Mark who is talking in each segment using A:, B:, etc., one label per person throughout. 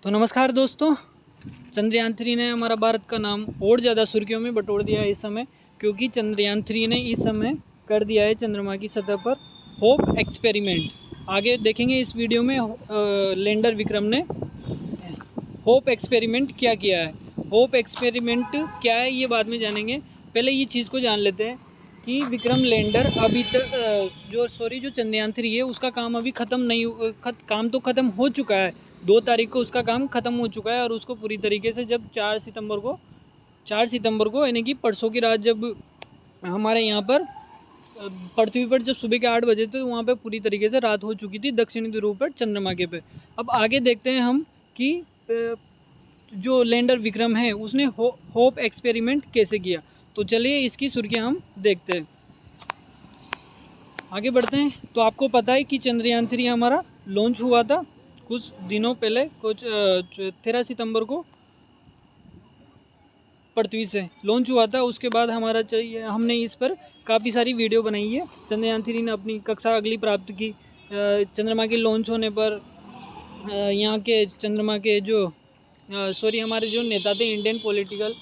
A: तो नमस्कार दोस्तों, चंद्रयान 3 ने हमारा भारत का नाम और ज़्यादा सुर्खियों में बटोर दिया है इस समय, क्योंकि चंद्रयान 3 ने इस समय कर दिया है चंद्रमा की सतह पर होप एक्सपेरिमेंट। आगे देखेंगे इस वीडियो में लैंडर विक्रम ने होप एक्सपेरिमेंट क्या किया है। होप एक्सपेरिमेंट क्या है ये बाद में जानेंगे, पहले ये चीज़ को जान लेते हैं कि विक्रम लैंडर अभी तक जो चंद्रयान 3 है उसका काम अभी ख़त्म नहीं काम तो ख़त्म हो चुका है। 2 तारीख को उसका काम ख़त्म हो चुका है और उसको पूरी तरीके से जब 4 सितंबर को यानी कि परसों की रात जब हमारे यहाँ पर पृथ्वी पर जब सुबह के 8 बजे थे, वहाँ पे पूरी तरीके से रात हो चुकी थी दक्षिणी ध्रुव पर चंद्रमा के पे। अब आगे देखते हैं हम कि जो लैंडर विक्रम है उसने होप एक्सपेरिमेंट कैसे किया। तो चलिए इसकी सुर्खियाँ हम देखते हैं, आगे बढ़ते हैं। तो आपको पता है कि चंद्रयान 3 हमारा लॉन्च हुआ था कुछ दिनों पहले, कुछ 13 सितंबर को पृथ्वी से लॉन्च हुआ था। उसके बाद हमने इस पर काफ़ी सारी वीडियो बनाई है। चंद्रयान 3 ने अपनी कक्षा अगली प्राप्त की। चंद्रमा के लॉन्च होने पर यहाँ के चंद्रमा के हमारे जो नेता थे, इंडियन पॉलिटिकल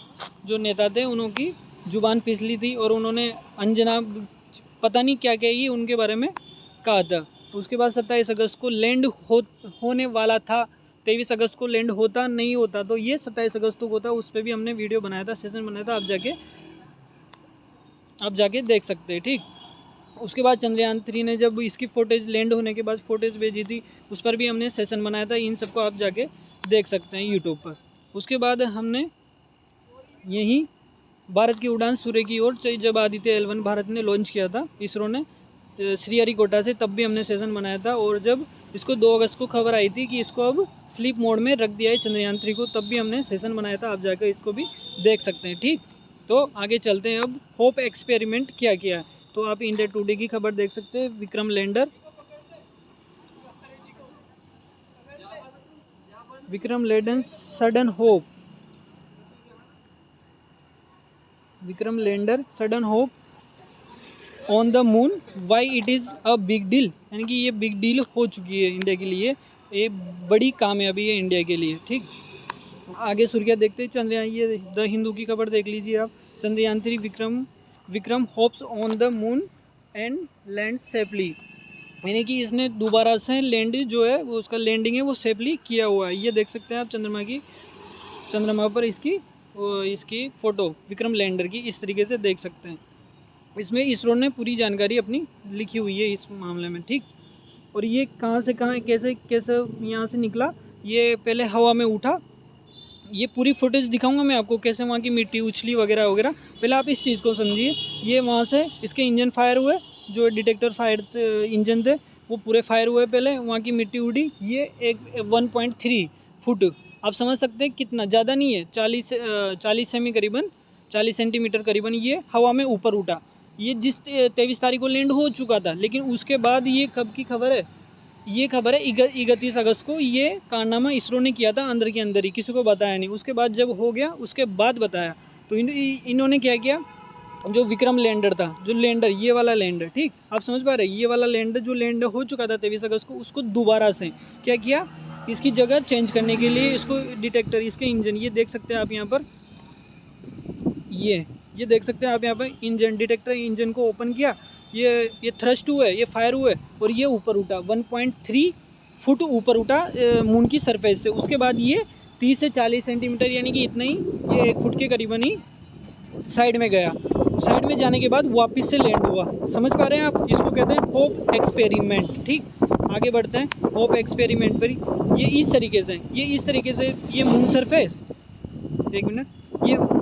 A: जो नेता थे, उनकी जुबान फिसली थी और उन्होंने अंजना पता नहीं क्या क्या ही उनके बारे में कहा था। उसके बाद 27 अगस्त को लैंड होने वाला था। 23 अगस्त को लैंड होता नहीं होता, तो ये 27 अगस्त को होता। उस पर भी हमने वीडियो बनाया था, सेशन बनाया था, आप जाके देख सकते हैं, ठीक। उसके बाद चंद्रयान 3 ने जब इसकी फोटेज लैंड होने के बाद फोटेज भेजी थी, उस पर भी हमने सेशन बनाया था। इन सबको आप जाके देख सकते हैं यूट्यूब पर। उसके बाद हमने यहीं भारत की उड़ान सूर्य की ओर, जब आदित्य L1 भारत ने लॉन्च किया था इसरो ने श्रीहरिकोटा से, तब भी हमने सेशन बनाया था। और जब इसको 2 अगस्त को खबर आई थी कि इसको अब स्लीप मोड में रख दिया है चंद्रयान 3 को, तब भी हमने सेशन बनाया था। आप जाकर इसको भी देख सकते हैं, ठीक। तो आगे चलते हैं। अब होप एक्सपेरिमेंट क्या किया है, तो आप इंडिया टुडे की खबर देख सकते हैं। Vikram lander sudden hope, Vikram lander sudden hope on the moon, why it is a big deal, यानी कि ये बिग डील हो चुकी है इंडिया के लिए, ये बड़ी कामयाबी है इंडिया के लिए, ठीक। आगे सुर्खियाँ देखते हैं। चंद्रयान, ये द हिंदू की खबर देख लीजिए आप। Chandrayaan 3 Vikram hopes on the moon and land safely, यानी कि इसने दोबारा से लैंड जो है वो उसका लैंडिंग है वो सेफली किया हुआ है। ये देख सकते हैं आप चंद्रमा पर इसकी फ़ोटो विक्रम लैंडर की इस तरीके से देख सकते हैं। इसमें इसरो ने पूरी जानकारी अपनी लिखी हुई है इस मामले में, ठीक। और ये कहाँ से कहाँ कैसे यहाँ से निकला, ये पहले हवा में उठा। ये पूरी फुटेज दिखाऊंगा मैं आपको, कैसे वहाँ की मिट्टी उछली वगैरह वगैरह। पहले आप इस चीज़ को समझिए। ये वहाँ से इसके इंजन फायर हुए, जो डिटेक्टर फायर इंजन थे वो पूरे फायर हुए। पहले वहाँ की मिट्टी उड़ी। ये एक 1.3 फुट, आप समझ सकते हैं कितना, ज़्यादा नहीं है, 40 सेमी करीबन 40 सेंटीमीटर करीबन ये हवा में ऊपर उठा। ये जिस 23 तारीख को लैंड हो चुका था, लेकिन उसके बाद ये कब की खबर है, ये खबर है 31 अगस्त को। ये कारनामा इसरो ने किया था अंदर के अंदर ही, किसी को बताया नहीं। उसके बाद जब हो गया उसके बाद बताया। तो इन्होंने क्या किया, जो विक्रम लैंडर था, जो लैंडर ये वाला लैंडर, ठीक, आप समझ पा रहे हैं, ये वाला लैंडर जो लैंड हो चुका था 23 अगस्त को, उसको दोबारा से क्या किया, इसकी जगह चेंज करने के लिए इसको डिटेक्टर, इसके इंजन, ये देख सकते हैं आप यहाँ पर, ये देख सकते हैं आप यहाँ पर इंजन, डिटेक्टर इंजन को ओपन किया। ये थ्रस्ट हुए, ये फायर हुए और ये ऊपर उठा 1.3 फुट ऊपर उठा मून की सरफेस से। उसके बाद ये 30 से 40 सेंटीमीटर, यानी कि इतना ही, ये 1 फुट के करीबन ही साइड में गया। साइड में जाने के बाद वापस से लैंड हुआ। समझ पा रहे हैं आप, इसको कहते हैं होप एक्सपेरिमेंट, ठीक। आगे बढ़ते हैं होप एक्सपेरिमेंट पर। ये इस तरीके से ये मून सरफेस, एक मिनट,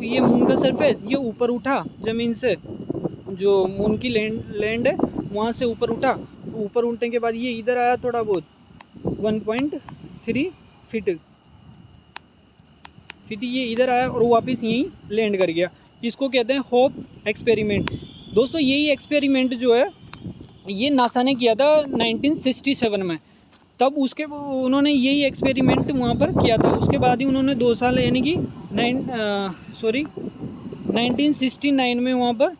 A: ये मून का सरफेस ये ऊपर उठा ज़मीन से, जो मून की लैंड है वहाँ से ऊपर उठा। ऊपर उठने के बाद ये इधर आया थोड़ा बहुत 1.3 फीट, ये इधर आया और वापस यहीं लैंड कर गया। इसको कहते हैं होप एक्सपेरिमेंट। दोस्तों यही एक्सपेरिमेंट जो है ये नासा ने किया था 1967 में, तब उन्होंने यही एक्सपेरिमेंट वहाँ पर किया था। उसके बाद ही उन्होंने 2 साल यानी कि 1969 में वहाँ पर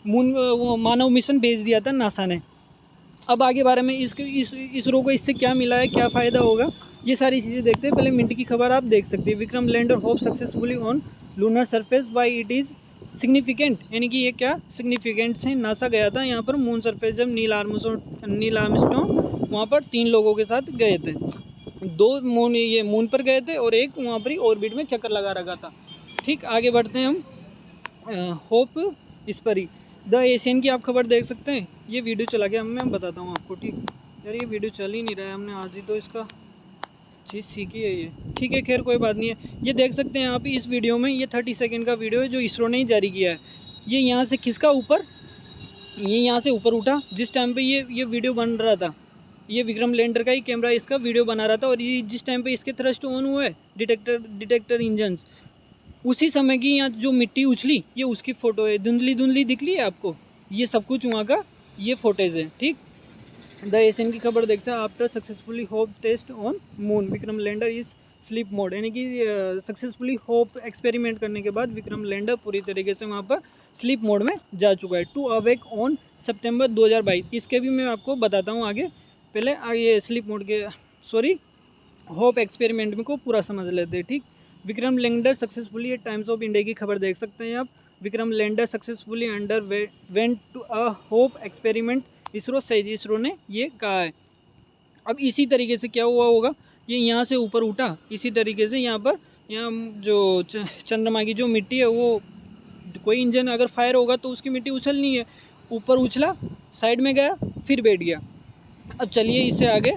A: वो मानव मिशन भेज दिया था नासा ने। अब आगे बारे में इसरो को इससे क्या मिला है, क्या फ़ायदा होगा, ये सारी चीज़ें देखते हैं। पहले मिनट की खबर आप देख सकते हैं। Vikram lander hope successfully on lunar surface, why it is significant, यानी कि ये क्या सिग्निफिकेंट है। नासा गया था यहाँ पर मून सरफेस, जब नील आर्मस्ट्रॉन्ग वहाँ पर 3 लोगों के साथ गए थे। 2 मून, ये मून पर गए थे और एक वहाँ पर ही ऑर्बिट में चक्कर लगा रखा था। ठीक, आगे बढ़ते हैं हम होप इस पर ही। द एशियन की आप खबर देख सकते हैं। ये वीडियो चला गया, मैं बताता हूँ आपको। ठीक यार, ये वीडियो चल ही नहीं रहा है, हमने आज ही तो इसका चीज़ सीखी है ये। ठीक है, खैर कोई बात नहीं है। ये देख सकते हैं आप इस वीडियो में, ये 30 सेकंड का वीडियो है जो इसरो ने ही जारी किया है। ये यहाँ से खिसका ऊपर, ये यहाँ से ऊपर उठा जिस टाइम पे ये वीडियो बन रहा था। ये विक्रम लैंडर का ही कैमरा इसका वीडियो बना रहा था, और ये जिस टाइम पे इसके थ्रस्ट ऑन हुए डिटेक्टर इंजन्स, उसी समय की यहाँ जो मिट्टी उछली, ये उसकी फ़ोटो है। धुंधली धुंधली दिख रही है आपको, ये सब कुछ वहाँ का ये फोटेज है। ठीक, द एशियन की खबर देखते हैं। After successfully hop test on moon, Vikram lander is sleep mode, यानी कि सक्सेसफुली होप एक्सपेरिमेंट करने के बाद विक्रम लैंडर पूरी तरीके से वहाँ पर स्लीप मोड में जा चुका है। टू अवेक ऑन सितंबर 2022, इसके भी मैं आपको बताता हूँ आगे। पहले ये स्लीप मोड के होप एक्सपेरिमेंट में को पूरा समझ लेते हैं। ठीक, Vikram lander successfully, Times of India की खबर देख सकते हैं आप। Vikram lander successfully underwent to a hop experiment, ISRO सही, इसरो ने ये कहा है। अब इसी तरीके से क्या हुआ होगा, ये यहाँ से ऊपर उठा, इसी तरीके से यहाँ पर जो चंद्रमा की जो मिट्टी है, वो कोई इंजन अगर फायर होगा तो उसकी मिट्टी उछलनी है। ऊपर उछला, साइड में गया, फिर बैठ गया। अब चलिए इससे आगे,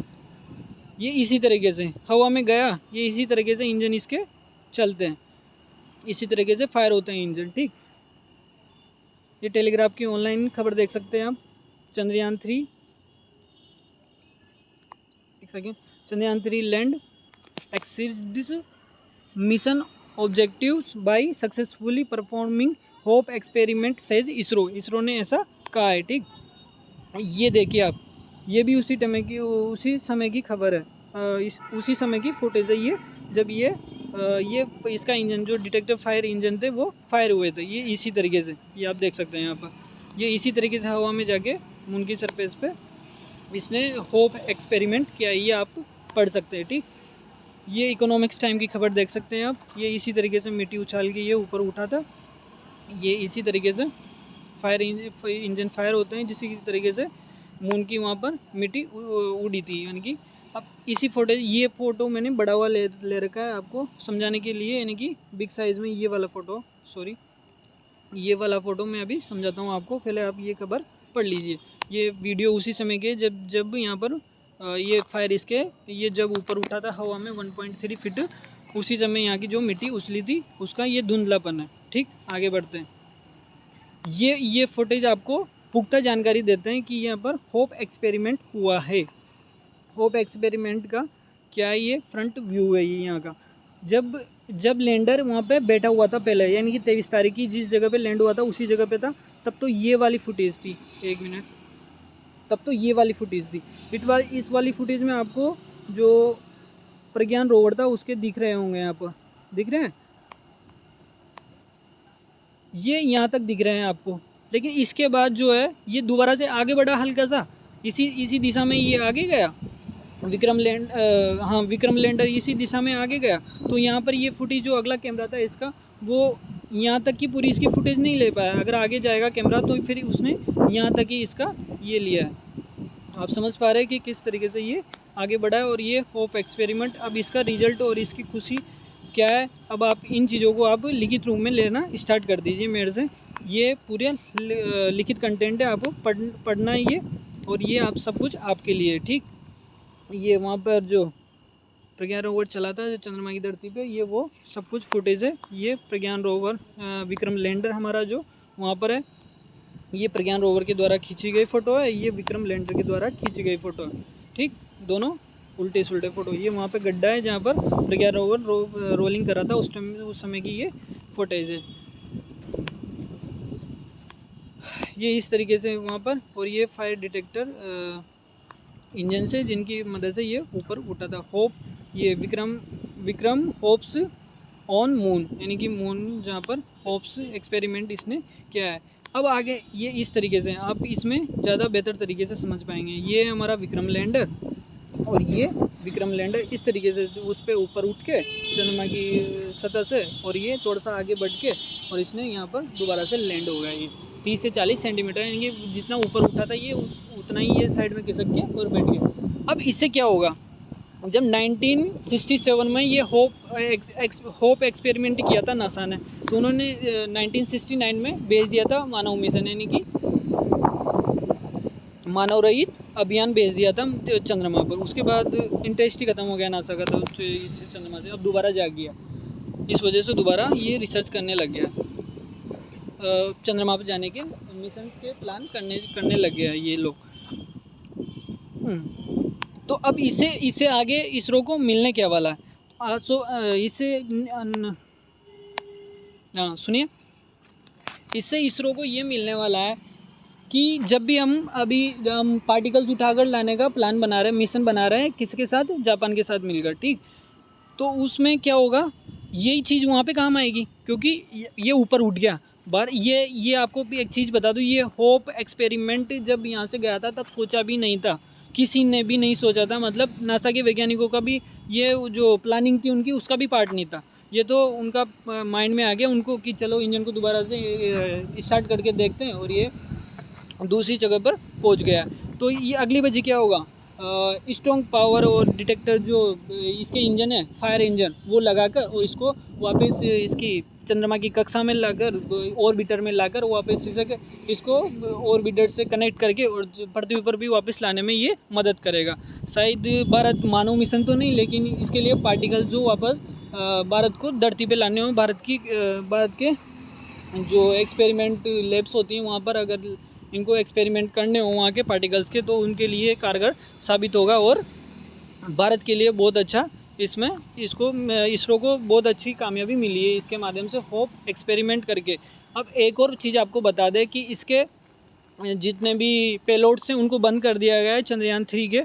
A: ये इसी तरीके से हवा में गया, ये इसी तरीके से इंजन इसके चलते हैं, इसी तरीके से फायर होते हैं इंजन। ठीक, ये टेलीग्राफ की ऑनलाइन खबर देख सकते हैं आप। चंद्रयान 3, एक second, Chandrayaan 3 land exceeds mission objectives by successfully performing hop experiment says ISRO, ISRO ने ऐसा कहा है। ठीक, ये देखिए आप, ये भी उसी समय की खबर है, उसी समय की फुटेज है ये, जब ये इसका इंजन, जो डिटेक्टर फायर इंजन थे, वो फायर हुए थे। ये इसी तरीके से, ये आप देख सकते हैं यहाँ पर, ये इसी तरीके से हवा में जाके मून की सरफेस पे इसने होप एक्सपेरिमेंट किया, ये आप पढ़ सकते हैं। ठीक, ये इकोनॉमिक्स टाइम की खबर देख सकते हैं आप। ये इसी तरीके से मिट्टी उछाल के ये ऊपर उठा था, ये इसी तरीके से फायर इंजन फायर होते हैं, जिसी तरीके से मून की वहाँ पर मिट्टी उड़ी थी। यानी कि अब इसी ये फ़ोटो मैंने बड़ा हुआ ले रखा है आपको समझाने के लिए, यानी कि बिग साइज़ में ये वाला फ़ोटो, सॉरी ये वाला फ़ोटो मैं अभी समझाता हूँ आपको। पहले आप ये खबर पढ़ लीजिए। ये वीडियो उसी समय के जब यहाँ पर ये फायर इसके, ये जब ऊपर उठा था हवा में 1.3 फीट, उसी समय यहाँ की जो मिट्टी उछली थी उसका ये धुंधलापन है। ठीक, आगे बढ़ते हैं। ये फुटेज आपको पुख्ता जानकारी देते हैं कि यहाँ पर होप एक्सपेरिमेंट हुआ है। होप एक्सपेरिमेंट का क्या है, ये फ्रंट व्यू है ये यहाँ का। जब लैंडर वहाँ पे बैठा हुआ था पहले, यानी कि 23 तारीख की जिस जगह पे लैंड हुआ था उसी जगह पे था, तब तो ये वाली फुटेज थी। एक मिनट, तब तो ये वाली फुटेज थी। इस वाली फुटेज में आपको जो प्रज्ञान रोवर था उसके दिख रहे होंगे, यहाँ पर दिख रहे हैं, ये यहाँ तक दिख रहे हैं आपको। लेकिन इसके बाद जो है ये दोबारा से आगे बढ़ा हल्का सा, इसी दिशा में ये आगे गया विक्रम लैंडर इसी दिशा में आगे गया। तो यहाँ पर ये फुटेज जो अगला कैमरा था इसका, वो यहाँ तक की पूरी इसकी फुटेज नहीं ले पाया। अगर आगे जाएगा कैमरा तो फिर उसने यहाँ तक ही इसका ये लिया है। आप समझ पा रहे हैं कि किस तरीके से ये आगे बढ़ा है। और ये होप एक्सपेरिमेंट, अब इसका रिजल्ट और इसकी खुशी क्या है, अब आप इन चीज़ों को आप लिखित रूप में लेना स्टार्ट कर दीजिए मेरे से। ये पूरे लिखित कंटेंट है, आपको पढ़ना है ये, और ये आप सब कुछ आपके लिए। ठीक, ये वहाँ पर जो प्रज्ञान रोवर चला था चंद्रमा की धरती पे, ये वो सब कुछ फुटेज है। ये प्रज्ञान रोवर विक्रम लैंडर हमारा जो वहाँ पर है, ये प्रज्ञान रोवर के द्वारा खींची गई फ़ोटो है, ये विक्रम लैंडर के द्वारा खींची गई फ़ोटो है। ठीक, दोनों उल्टे सुलटे फ़ोटो। ये वहाँ पे गड्ढा है जहाँ पर प्रज्ञान रोवर रोलिंग कर रहा था उस समय की ये फुटेज है। ये इस तरीके से वहाँ पर, और ये फायर डिटेक्टर इंजन से जिनकी मदद से ये ऊपर उठा था। होप, ये विक्रम होप्स ऑन मून, यानी कि मून जहाँ पर होप्स एक्सपेरिमेंट इसने किया है। अब आगे ये इस तरीके से आप इसमें ज़्यादा बेहतर तरीके से समझ पाएंगे। ये हमारा विक्रम लैंडर और ये विक्रम लैंडर इस तरीके से उस पर ऊपर उठ के चंद्रमा की सतह से, और ये थोड़ा सा आगे बढ़ के और इसने यहाँ पर दोबारा से लैंड हो गया। ये 30 से 40 सेंटीमीटर, यानी कि जितना ऊपर उठा था ये उतना ही ये साइड में खिसक के और बैठ गया। अब इससे क्या होगा, जब 1967 में ये होप एक्सपेरिमेंट किया था नासा ने, तो उन्होंने 1969 में भेज दिया था मानव मिशन, यानी कि मानव रहित अभियान भेज दिया था चंद्रमा पर। उसके बाद इंटरेस्ट ही खत्म हो गया नासा का, तो इस चंद्रमा से अब दोबारा जाग गया। इस वजह से दोबारा ये रिसर्च करने लग गया, चंद्रमा पर जाने के मिशन के प्लान करने लग गया ये लोग। तो अब इससे आगे इसरो को मिलने क्या वाला है, सुनिए, इससे इसरो को ये मिलने वाला है कि जब भी हम पार्टिकल्स उठाकर लाने का प्लान बना रहे हैं, मिशन बना रहे हैं, किसके साथ, जापान के साथ मिलकर, ठीक। तो उसमें क्या होगा, यही चीज़ वहाँ पे काम आएगी, क्योंकि ये ऊपर उठ गया बार। ये आपको भी एक चीज़ बता दूँ, ये होप एक्सपेरिमेंट जब यहाँ से गया था तब सोचा भी नहीं था, किसी ने भी नहीं सोचा था, मतलब नासा के वैज्ञानिकों का भी ये जो प्लानिंग थी उनकी, उसका भी पार्ट नहीं था। ये तो उनका माइंड में आ गया उनको कि चलो इंजन को दोबारा से स्टार्ट करके देखते हैं, और ये दूसरी जगह पर पहुंच गया। तो ये अगली बजे क्या होगा, स्ट्रॉन्ग पावर और डिटेक्टर जो इसके इंजन है, फायर इंजन, वो लगाकर और इसको वापस इसकी चंद्रमा की कक्षा में लाकर, ऑर्बिटर में लाकर वापस इसको ऑर्बिटर से कनेक्ट करके और पृथ्वी पर भी वापस लाने में ये मदद करेगा। शायद भारत मानव मिशन तो नहीं, लेकिन इसके लिए पार्टिकल्स जो वापस भारत को धरती पे लाने में, भारत के जो एक्सपेरिमेंट लैब्स होती हैं वहाँ पर अगर इनको एक्सपेरिमेंट करने हो वहाँ के पार्टिकल्स के, तो उनके लिए कारगर साबित होगा और भारत के लिए बहुत अच्छा, इसमें इसरो को बहुत अच्छी कामयाबी मिली है इसके माध्यम से, होप एक्सपेरिमेंट करके। अब एक और चीज़ आपको बता दें कि इसके जितने भी पेलोड्स हैं उनको बंद कर दिया गया है चंद्रयान 3 के,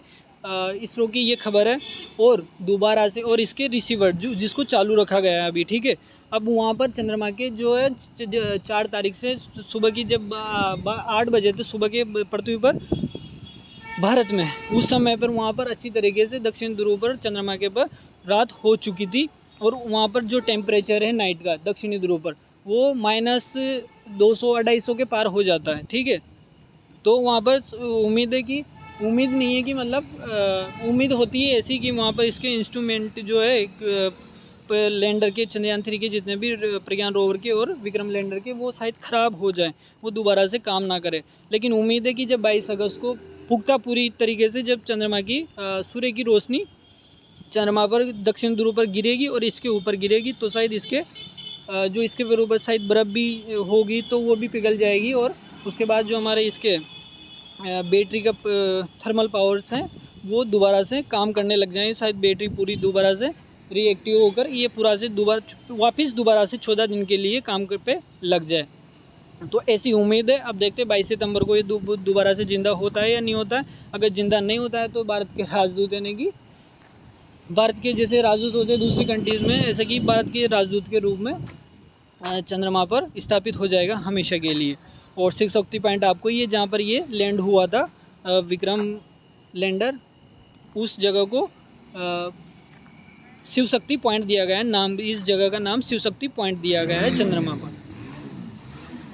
A: इसरो की ये खबर है। और दोबारा से, और इसके रिसीवर जिसको चालू रखा गया है अभी, ठीक है। अब वहाँ पर चंद्रमा के जो है 4 तारीख से सुबह की जब 8 बजे तो सुबह के पृथ्वी पर भारत में, उस समय पर वहाँ पर अच्छी तरीके से दक्षिण ध्रुव पर चंद्रमा के पर रात हो चुकी थी, और वहाँ पर जो टेम्परेचर है नाइट का दक्षिणी ध्रुव पर वो -200-250 के पार हो जाता है, ठीक है। तो वहाँ पर उम्मीद नहीं है कि मतलब उम्मीद होती है ऐसी कि वहाँ पर इसके इंस्ट्रूमेंट जो है लैंडर के, चंद्रयान 3 के जितने भी प्रज्ञान रोवर के और विक्रम लैंडर के, वो शायद ख़राब हो जाए, वो दोबारा से काम ना करे। लेकिन उम्मीद है कि जब 22 अगस्त को पूरी तरीके से जब चंद्रमा की सूर्य की रोशनी चंद्रमा पर दक्षिण ध्रुव पर गिरेगी और इसके ऊपर गिरेगी, तो शायद इसके जो इसके ऊपर शायद बर्फ़ भी होगी तो वो भी पिघल जाएगी, और उसके बाद जो हमारे इसके बैटरी का थर्मल पावर्स हैं वो दोबारा से काम करने लग जाएंगे। शायद बैटरी पूरी दोबारा से रिएक्टिव होकर ये पूरा से दोबारा से 14 दिन के लिए काम पे लग जाए। तो ऐसी उम्मीद है। अब देखते हैं 22 सितंबर को ये दोबारा से ज़िंदा होता है या नहीं होता है। अगर ज़िंदा नहीं होता है तो भारत के राजदूत, यानी कि भारत के जैसे राजदूत होते हैं दूसरी कंट्रीज़ में, ऐसे कि भारत के राजदूत के रूप में चंद्रमा पर स्थापित हो जाएगा हमेशा के लिए। और शिव शक्ति पॉइंट आपको ये जहाँ पर ये लैंड हुआ था विक्रम लैंडर, उस जगह को शिव शक्ति पॉइंट दिया गया है, नाम, इस जगह का नाम शिव शक्ति पॉइंट दिया गया है चंद्रमा पर।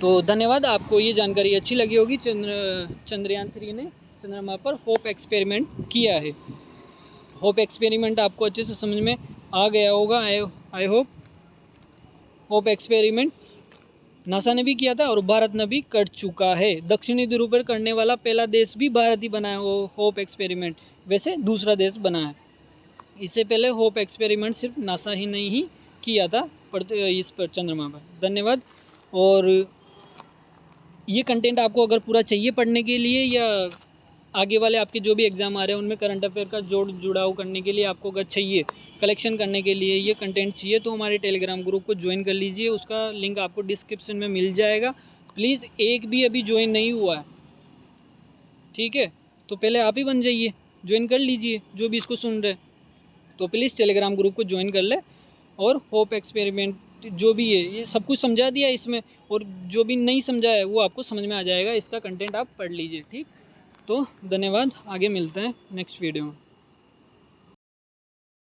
A: तो धन्यवाद, आपको ये जानकारी अच्छी लगी होगी। चंद्रयान 3 ने चंद्रमा पर होप एक्सपेरिमेंट किया है। होप एक्सपेरिमेंट आपको अच्छे से समझ में आ गया होगा, I hope. Hope experiment NASA ने भी किया था और भारत ने भी कर चुका है। दक्षिणी ध्रुव पर करने वाला पहला देश भी भारत ही बना है वो होप एक्सपेरिमेंट, वैसे दूसरा देश बना है। इससे पहले होप एक्सपेरिमेंट सिर्फ नासा ही नहीं ही किया था इस पर चंद्रमा पर। धन्यवाद। और ये कंटेंट आपको अगर पूरा चाहिए पढ़ने के लिए या आगे वाले आपके जो भी एग्ज़ाम आ रहे हैं उनमें करंट अफेयर का जुड़ाव करने के लिए आपको अगर चाहिए, कलेक्शन करने के लिए ये कंटेंट चाहिए, तो हमारे टेलीग्राम ग्रुप को ज्वाइन कर लीजिए। उसका लिंक आपको डिस्क्रिप्शन में मिल जाएगा। प्लीज़ एक भी अभी ज्वाइन नहीं हुआ है, ठीक है, तो पहले आप ही बन जाइए, ज्वाइन कर लीजिए जो भी इसको सुन रहे हैं। तो प्लीज़ टेलीग्राम ग्रुप को ज्वाइन कर ले। और होप एक्सपेरिमेंट जो भी है ये सब कुछ समझा दिया इसमें, और जो भी नहीं समझा है वो आपको समझ में आ जाएगा। इसका कंटेंट आप पढ़ लीजिए, ठीक। तो धन्यवाद, आगे मिलते हैं नेक्स्ट वीडियो में।